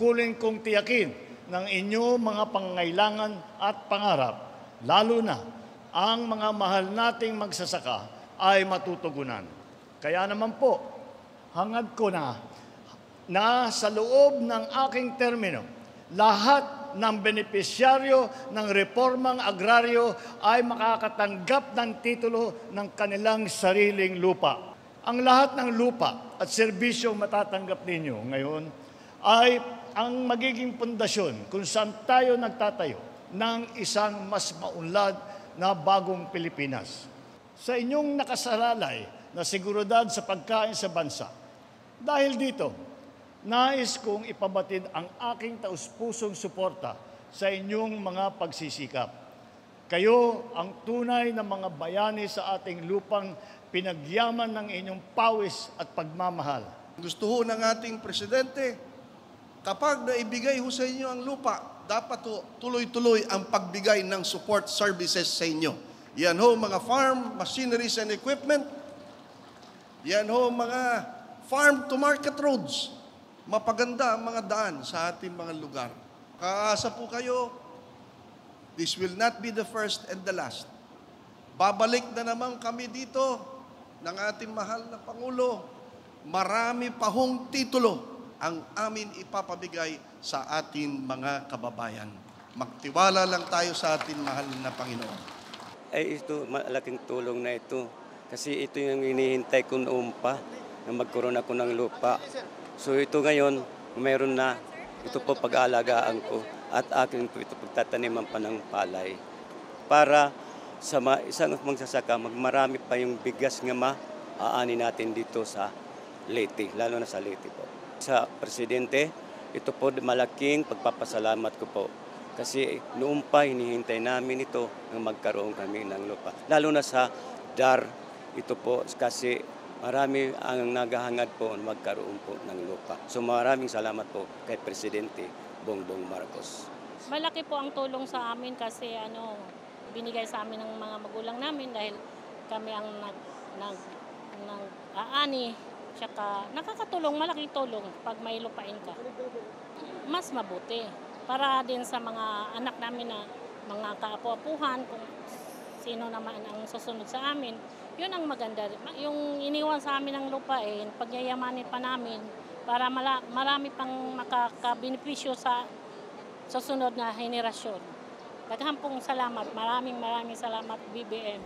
tungkulin kong tiyakin ng inyong mga pangangailangan at pangarap, lalo na ang mga mahal nating magsasaka ay matutugunan. Kaya naman po, hangad ko na sa loob ng aking termino, lahat ng benepisyaryo ng reformang agraryo ay makakatanggap ng titulo ng kanilang sariling lupa. Ang lahat ng lupa at serbisyong matatanggap ninyo ngayon ay ang magiging pundasyon kung saan tayo nagtatayo ng isang mas maunlad na bagong Pilipinas. Sa inyong nakasalalay na seguridad sa pagkain sa bansa, dahil dito, nais kong ipabatid ang aking taus-pusong suporta sa inyong mga pagsisikap. Kayo ang tunay na mga bayani sa ating lupang pinagyaman ng inyong pawis at pagmamahal. Gusto ho ng ating presidente, kapag naibigay ho sa inyo ang lupa, dapat ho tuloy-tuloy ang pagbigay ng support services sa inyo. Yan ho mga farm, machineries and equipment. Yan ho mga farm to market roads. Mapaganda ang mga daan sa ating mga lugar. Kaasa po kayo, this will not be the first and the last. Babalik na naman kami dito ng ating mahal na Pangulo. Marami pa hong titulo ang amin ipapabigay sa ating mga kababayan. Magtiwala lang tayo sa ating mahal na Panginoon. Ay ito, malaking tulong na ito. Kasi ito yung hinihintay ko noon pa na magkaroon ako ng lupa. So ito ngayon, mayroon na, ito po pag-aalagaan ko at akin po ito pagtataniman pa ng palay. Para sa isang magsasaka, marami pa yung bigas nga maaani natin dito sa Leyte, lalo na sa Leyte po. Sa Presidente, ito po malaking pagpapasalamat ko po. Kasi noon pa hinihintay namin ito na magkaroon kami ng lupa. Lalo na sa DAR, ito po kasi marami ang naghahangad po na magkaroon po ng lupa. So maraming salamat po kay Presidente Bongbong Marcos. Malaki po ang tulong sa amin kasi binigay sa amin ng mga magulang namin dahil kami ang nag-aani. Tsaka nakakatulong, malaking tulong pag may lupain ka. Mas mabuti para din sa mga anak namin na mga kaapu-apuhan, kung sino naman ang susunod sa amin. Yun ang maganda. Yung iniwan sa amin ng lupain, pagyayamanin pa namin para marami pang makakabenepisyo sa susunod na henerasyon. Daghang pong salamat. Maraming salamat, BBM.